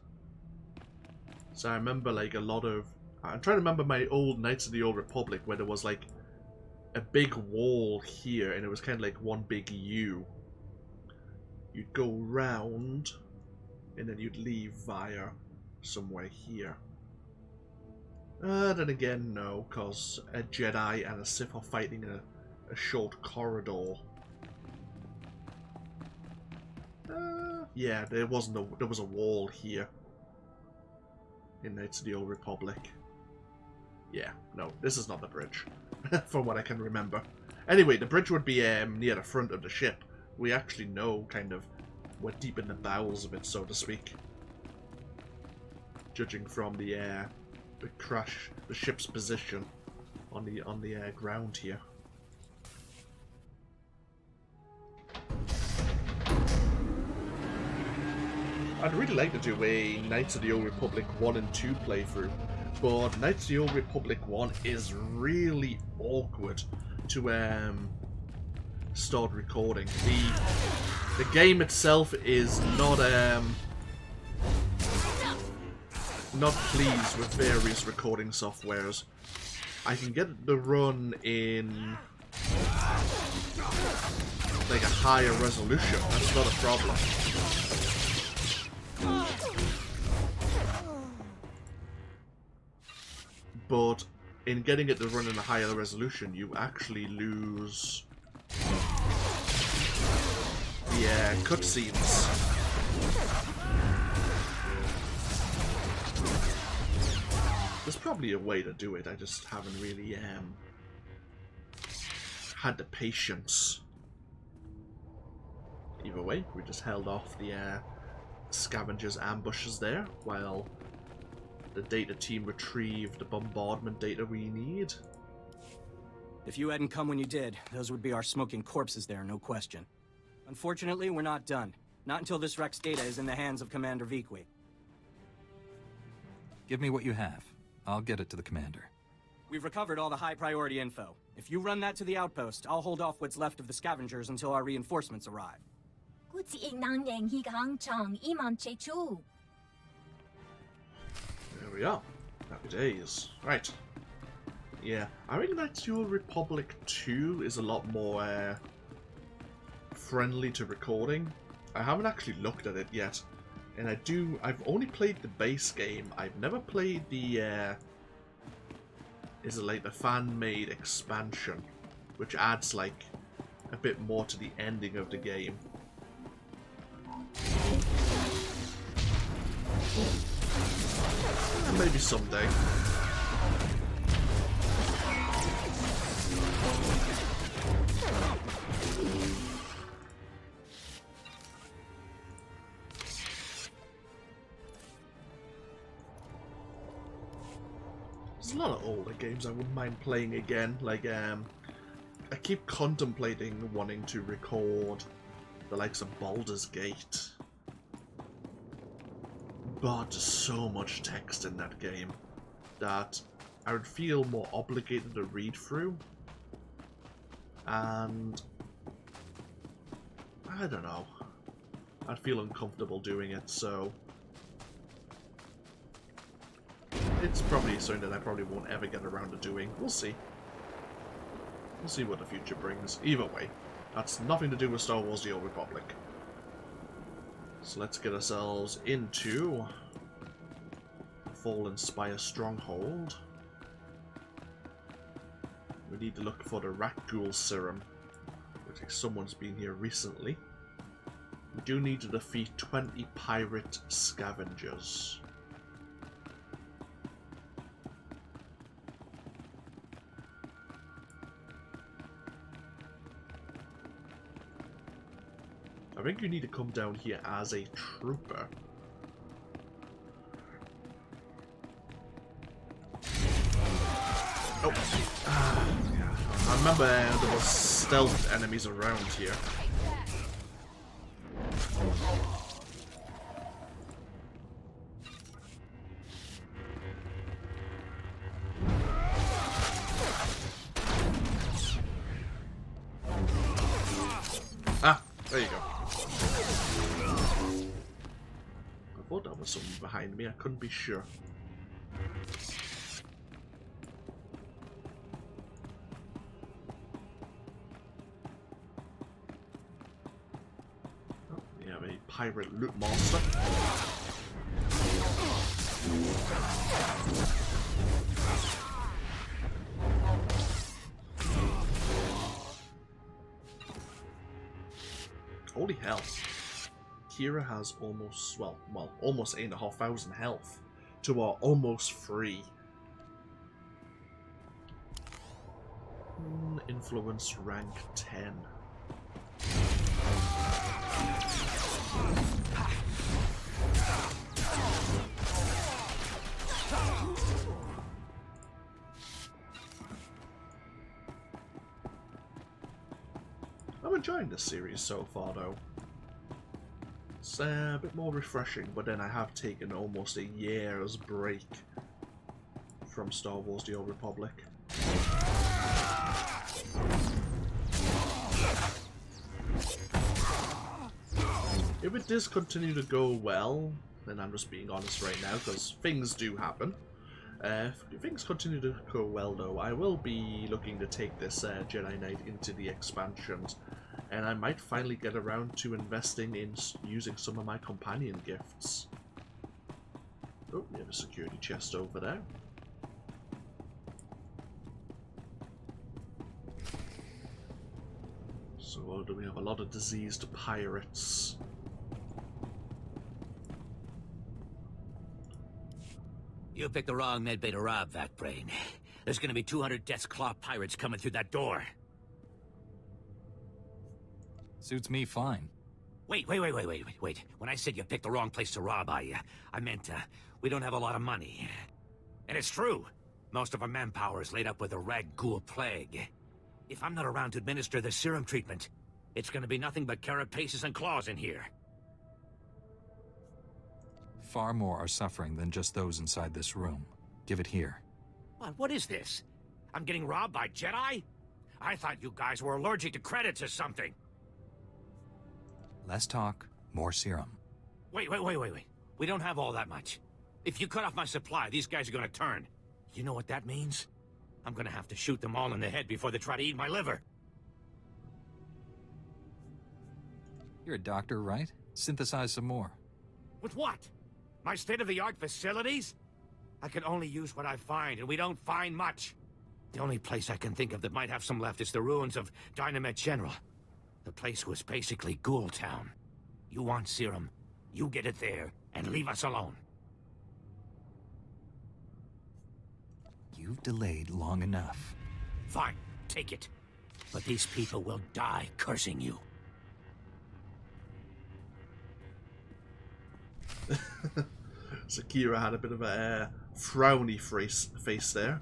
So I remember like a lot of... I'm trying to remember my old Knights of the Old Republic where there was like a big wall here and it was kind of like one big U. You'd go round and then you'd leave via somewhere here. Then again, no, because a Jedi and a Sith are fighting in a short corridor. Yeah, there was a wall here in Knights of the Old Republic. Yeah, no, this is not the bridge, from what I can remember. Anyway, the bridge would be near the front of the ship. We actually know, kind of, we're deep in the bowels of it, so to speak. Judging from the ship's position on the ground here. I'd really like to do a Knights of the Old Republic 1 and 2 playthrough, but Knights of the Old Republic 1 is really awkward to start recording. The game itself is not pleased with various recording softwares. I can get the run in like a higher resolution, that's not a problem. But in getting it to run in a higher resolution, you actually lose the cutscenes. There's probably a way to do it, I just haven't really had the patience. Either way, we just held off the scavengers' ambushes there, while the data team retrieved the bombardment data we need. If you hadn't come when you did, those would be our smoking corpses there, no question. Unfortunately, we're not done. Not until this Rex data is in the hands of Commander Viqui. Give me what you have. I'll get it to the commander. We've recovered all the high-priority info. If you run that to the outpost, I'll hold off what's left of the scavengers until our reinforcements arrive. There we are. Happy days. Right. Yeah, I think Knights of the Old Republic 2 is a lot more friendly to recording. I haven't actually looked at it yet. And I've only played the base game. I've never played the is like the fan-made expansion, which adds like a bit more to the ending of the game. Maybe someday. There's a lot of older games I wouldn't mind playing again. Like, I keep contemplating wanting to record the likes of Baldur's Gate. But there's so much text in that game that I would feel more obligated to read through. And I don't know. I'd feel uncomfortable doing it, so it's probably something that I probably won't ever get around to doing. We'll see. We'll see what the future brings. Either way, that's nothing to do with Star Wars: The Old Republic. So let's get ourselves into Fallen Spire Stronghold. We need to look for the Rat Ghoul Serum, which like someone's been here recently. We do need to defeat 20 pirate scavengers. I think you need to come down here as a trooper. Oh, I remember there were stealth enemies around here. Ah, there you go. I thought that was someone behind me, I couldn't be sure. Oh, we have a pirate loot monster. Holy hell. Kira has almost, well, almost 8,500 health to our almost free. Influence rank 10. I'm enjoying this series so far, though. It's a bit more refreshing, but then I have taken almost a year's break from Star Wars: The Old Republic. If it does continue to go well, then I'm just being honest right now, because things do happen. If things continue to go well, though, I will be looking to take this Jedi Knight into the expansions, and I might finally get around to investing in using some of my companion gifts. Oh, we have a security chest over there. So do we have a lot of diseased pirates? You picked the wrong medbay to rob, Vat Brain. There's gonna be 200 Death's Claw pirates coming through that door. Suits me fine. Wait. When I said you picked the wrong place to rob, I meant, we don't have a lot of money. And it's true. Most of our manpower is laid up with the Rat Ghoul Plague. If I'm not around to administer the serum treatment, it's gonna be nothing but carapaces and claws in here. Far more are suffering than just those inside this room. Give it here. What is this? I'm getting robbed by Jedi? I thought you guys were allergic to credits or something. Less talk, more serum. Wait. We don't have all that much. If you cut off my supply, these guys are gonna turn. You know what that means? I'm gonna have to shoot them all in the head before they try to eat my liver. You're a doctor, right? Synthesize some more. With what? My state-of-the-art facilities? I can only use what I find, and we don't find much. The only place I can think of that might have some left is the ruins of Dynamet General. The place was basically Ghoul Town. You want serum, you get it there, and leave us alone. You've delayed long enough. Fine, take it. But these people will die cursing you. Sakira had a bit of a frowny face there.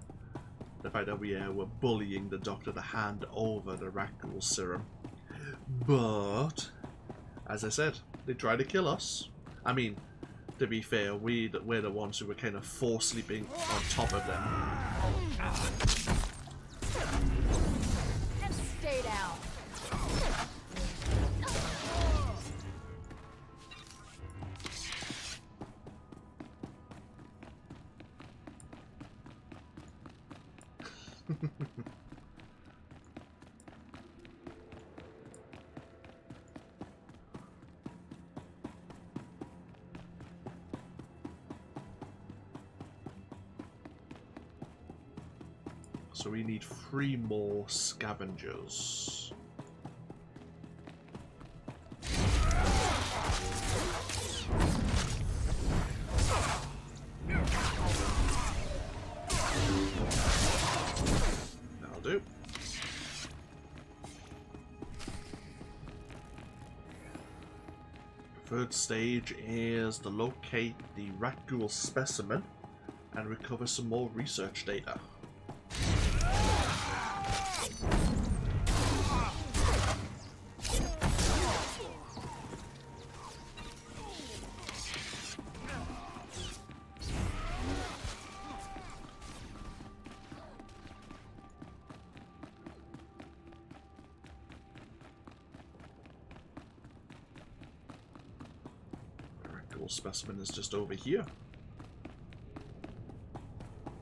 The fact that we were bullying the doctor to hand over the Rakghoul serum. But, as I said, they tried to kill us. I mean, to be fair, we're the ones who were kind of force sleeping on top of them. And stay down. So we need 3 more scavengers. That'll do. Third stage is to locate the Rakghoul specimen and recover some more research data. Specimen is just over here.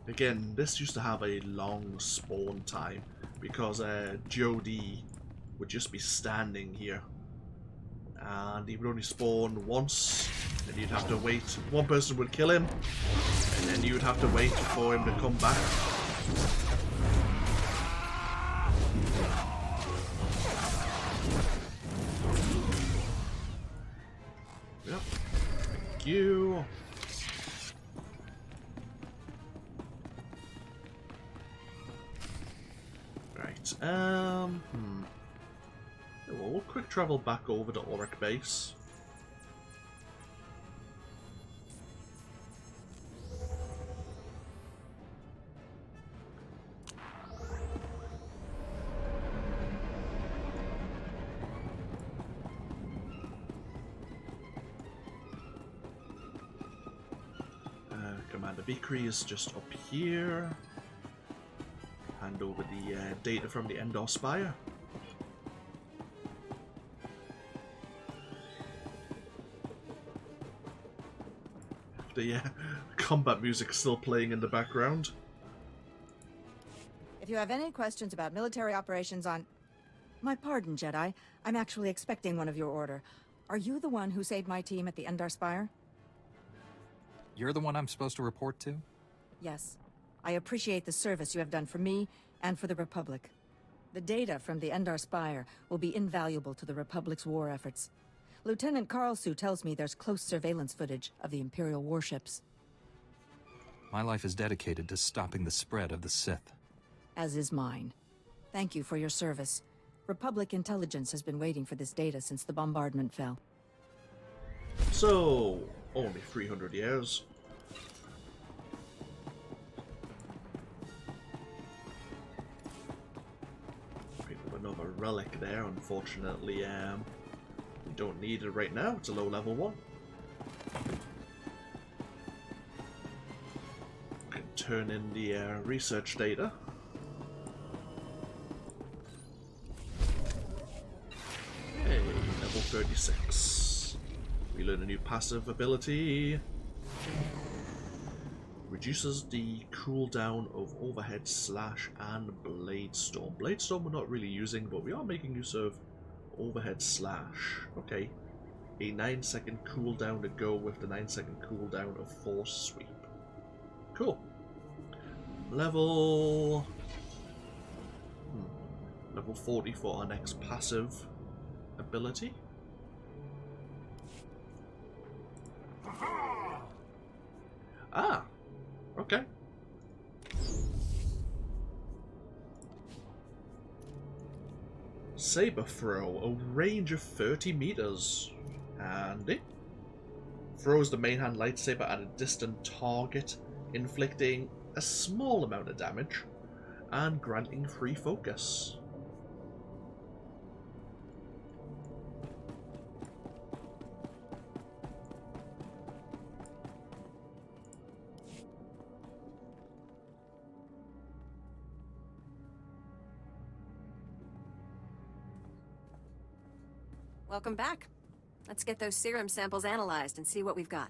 Again, this used to have a long spawn time because Jody would just be standing here and he would only spawn once and you'd have to wait. One person would kill him and then you'd have to wait for him to come back. Yep. You. Right. Well, we'll quick travel back over to Auric Base. Commander Vickery is just up here. Hand over the data from the Endor Spire. The combat music still playing in the background. If you have any questions about military operations on... My pardon, Jedi. I'm actually expecting one of your order. Are you the one who saved my team at the Endor Spire? You're the one I'm supposed to report to? Yes. I appreciate the service you have done for me and for the Republic. The data from the Endor Spire will be invaluable to the Republic's war efforts. Lieutenant Karlsu tells me there's close surveillance footage of the Imperial warships. My life is dedicated to stopping the spread of the Sith. As is mine. Thank you for your service. Republic intelligence has been waiting for this data since the bombardment fell. So, only 300 years. Pick up another relic there, unfortunately. We don't need it right now, it's a low level one. We can turn in the research data. Hey, level 36. We learn a new passive ability. Reduces the cooldown of Overhead Slash and Blade Storm. Blade Storm we're not really using, but we are making use of Overhead Slash. Okay. A 9-second cooldown to go with the 9-second cooldown of Force Sweep. Cool. Level Level 40 for our next passive ability. Ah, okay. Saber throw, a range of 30 meters. Handy. Throws the main hand lightsaber at a distant target, inflicting a small amount of damage and granting free focus. Welcome back. Let's get those serum samples analyzed and see what we've got.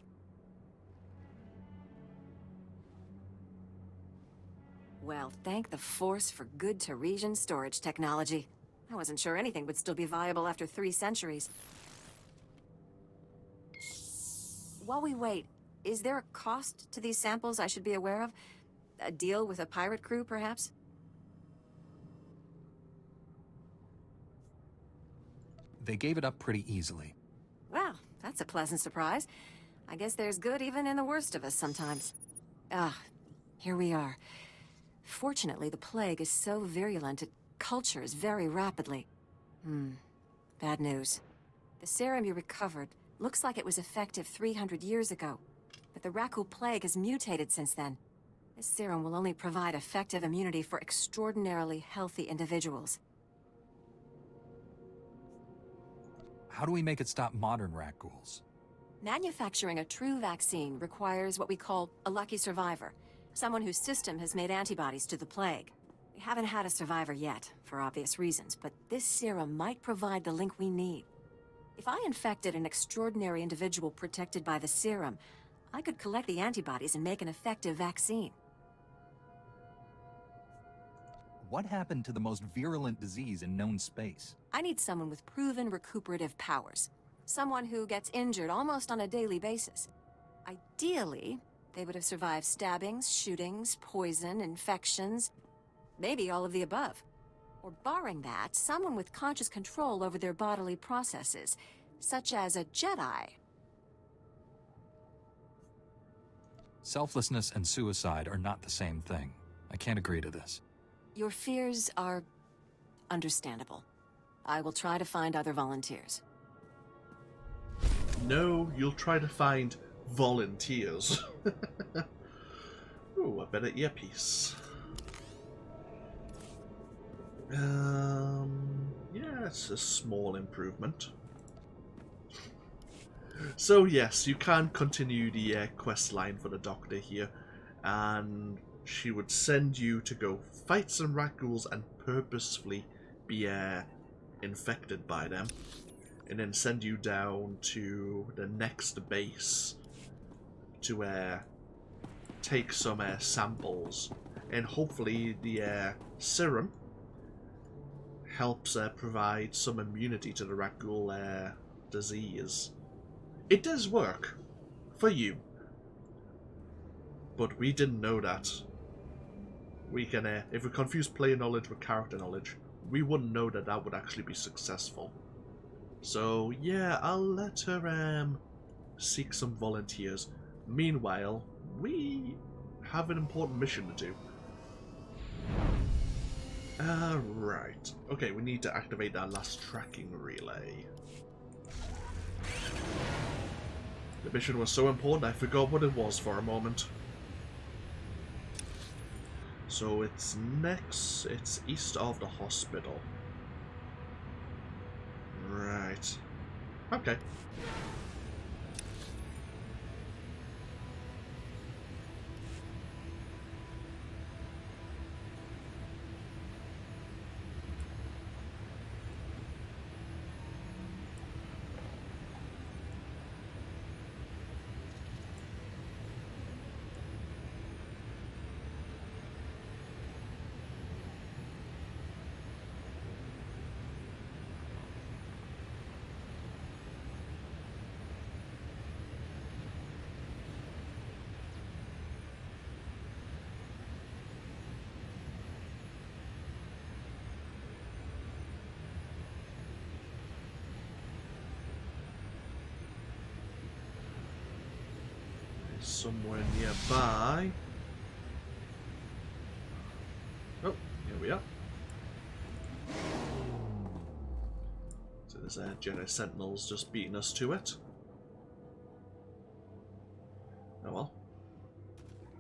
Well, thank the Force for good Taresian storage technology. I wasn't sure anything would still be viable after 3 centuries. While we wait, is there a cost to these samples I should be aware of? A deal with a pirate crew, perhaps? They gave it up pretty easily. Well, that's a pleasant surprise. I guess there's good even in the worst of us sometimes. Ah, here we are. Fortunately, the plague is so virulent it cultures very rapidly. Bad news. The serum you recovered looks like it was effective 300 years ago, but the Rakul plague has mutated since then. This serum will only provide effective immunity for extraordinarily healthy individuals. How do we make it stop modern Rakuls? Manufacturing a true vaccine requires what we call a lucky survivor, someone whose system has made antibodies to the plague. We haven't had a survivor yet, for obvious reasons, but this serum might provide the link we need. If I infected an extraordinary individual protected by the serum, I could collect the antibodies and make an effective vaccine. What happened to the most virulent disease in known space? I need someone with proven recuperative powers. Someone who gets injured almost on a daily basis. Ideally, they would have survived stabbings, shootings, poison, infections, maybe all of the above. Or barring that, someone with conscious control over their bodily processes, such as a Jedi. Selflessness and suicide are not the same thing. I can't agree to this. Your fears are understandable. I will try to find other volunteers. No, you'll try to find volunteers. Ooh, a better earpiece. Yeah, it's a small improvement. So yes, you can continue the quest line for the Doctor here, and she would send you to go fight some Rakuls and purposefully be infected by them, and then send you down to the next base to take some samples, and hopefully the serum helps provide some immunity to the Rakul disease. It does work for you, but we didn't know that. We can, if we confuse player knowledge with character knowledge, we wouldn't know that that would actually be successful. So yeah, I'll let her seek some volunteers. Meanwhile, we have an important mission to do. Right. Okay, we need to activate that last tracking relay. The mission was so important I forgot what it was for a moment. So it's east of the hospital. Right. Okay. somewhere nearby. Oh, here we are. So there's Jedi Sentinels just beating us to it. Oh well.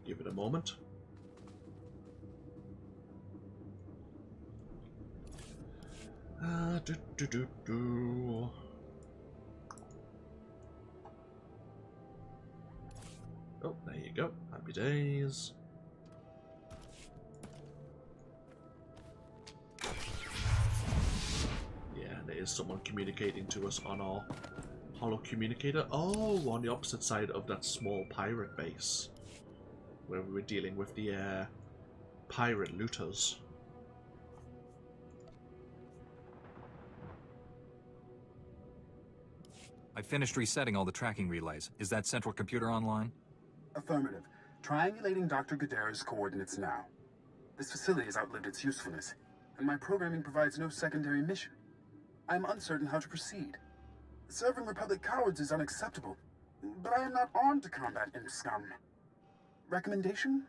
Give it a moment. Oh, there you go. Happy days. Yeah, there is someone communicating to us on our holo communicator. Oh, on the opposite side of that small pirate base, where we were dealing with the pirate looters. I finished resetting all the tracking relays. Is that central computer online? Affirmative. Triangulating Dr. Godera's coordinates now. This facility has outlived its usefulness, and my programming provides no secondary mission. I am uncertain how to proceed. Serving Republic cowards is unacceptable, but I am not armed to combat imp scum. Recommendation?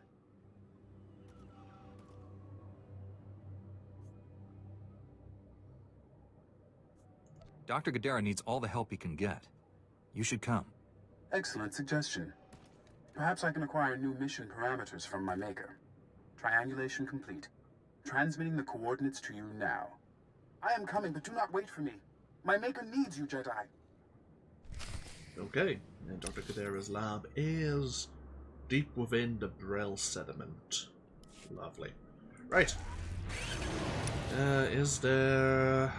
Dr. Godera needs all the help he can get. You should come. Excellent suggestion. Perhaps I can acquire new mission parameters from my maker. Triangulation complete. Transmitting the coordinates to you now. I am coming, but do not wait for me. My maker needs you, Jedi. Okay, and Dr. Godera's lab is deep within the Brel sediment. Lovely. Right. Is there...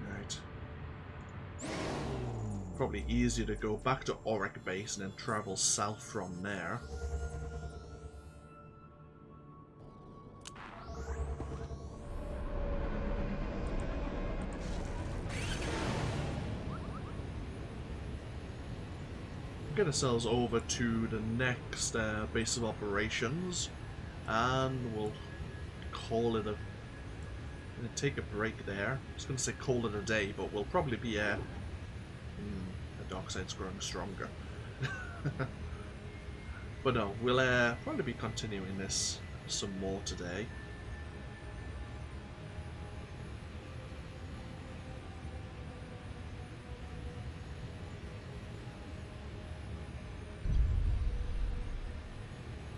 Right. Probably easier to go back to Auric Base and then travel south from there. Get ourselves over to the next base of operations, and we'll call it a. I'm gonna take a break there. I was gonna say call it a day, but we'll probably be the dark side's growing stronger. But no, we'll probably be continuing this some more today.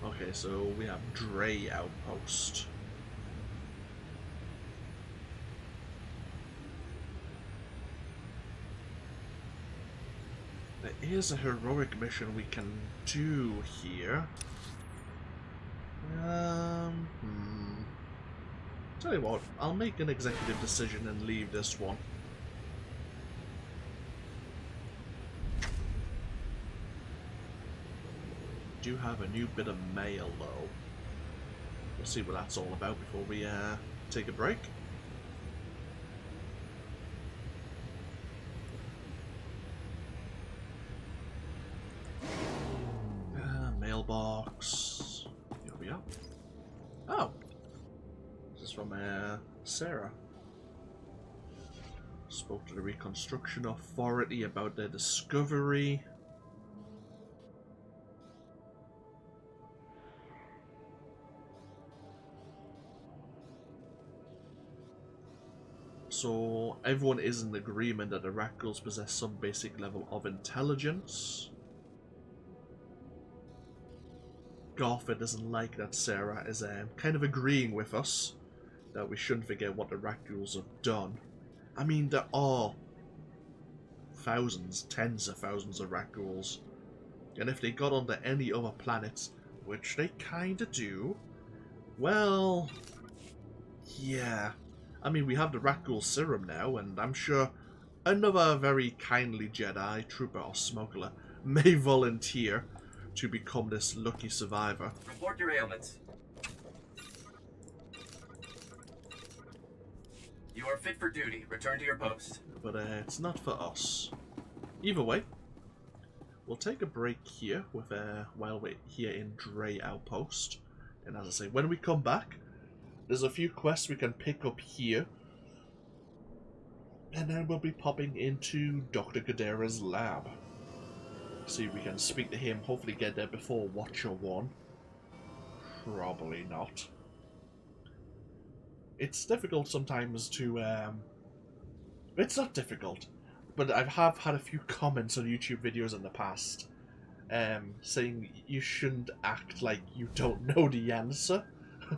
Okay, so we have Dre Outpost. There is a heroic mission we can do here. Tell you what, I'll make an executive decision and leave this one. Do have a new bit of mail though. We'll see what that's all about before we take a break. Mailbox. Here we are. Oh, this is from Sarah. Spoke to the Reconstruction Authority about their discovery. So everyone is in agreement that the Rakghouls possess some basic level of intelligence. Garford doesn't like that Sarah is kind of agreeing with us that we shouldn't forget what the Rakghouls have done. I mean, there are thousands, tens of thousands of Rakghouls, and if they got onto any other planets, which they kinda do, well, yeah. I mean, we have the Rakghoul serum now, and I'm sure another very kindly Jedi, trooper or smuggler, may volunteer to become this lucky survivor. Report your ailments. You are fit for duty. Return to your post. But it's not for us. Either way, we'll take a break here with while we're here in Dre Outpost. And as I say, when we come back, there's a few quests we can pick up here And then we'll be popping into Dr. Godera's lab. See if we can speak to him, hopefully get there before Watcher 1. Probably not. It's difficult sometimes to, it's not difficult, but I have had a few comments on YouTube videos in the past, saying you shouldn't act like you don't know the answer,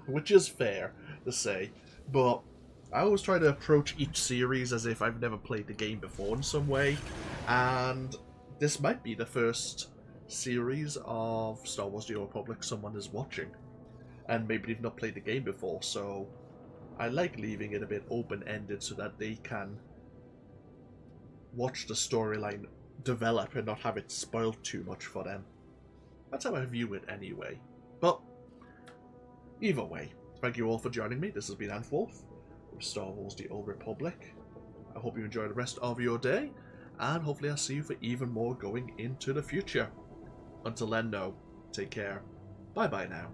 which is fair to say, but I always try to approach each series as if I've never played the game before in some way, and this might be the first series of Star Wars The Old Republic someone is watching, and maybe they've not played the game before, so I like leaving it a bit open-ended so that they can watch the storyline develop and not have it spoiled too much for them. That's how I view it anyway. But either way, thank you all for joining me. This has been AnthWolf with Star Wars The Old Republic. I hope you enjoy the rest of your day, and hopefully I'll see you for even more going into the future. Until then, though, take care. Bye-bye now.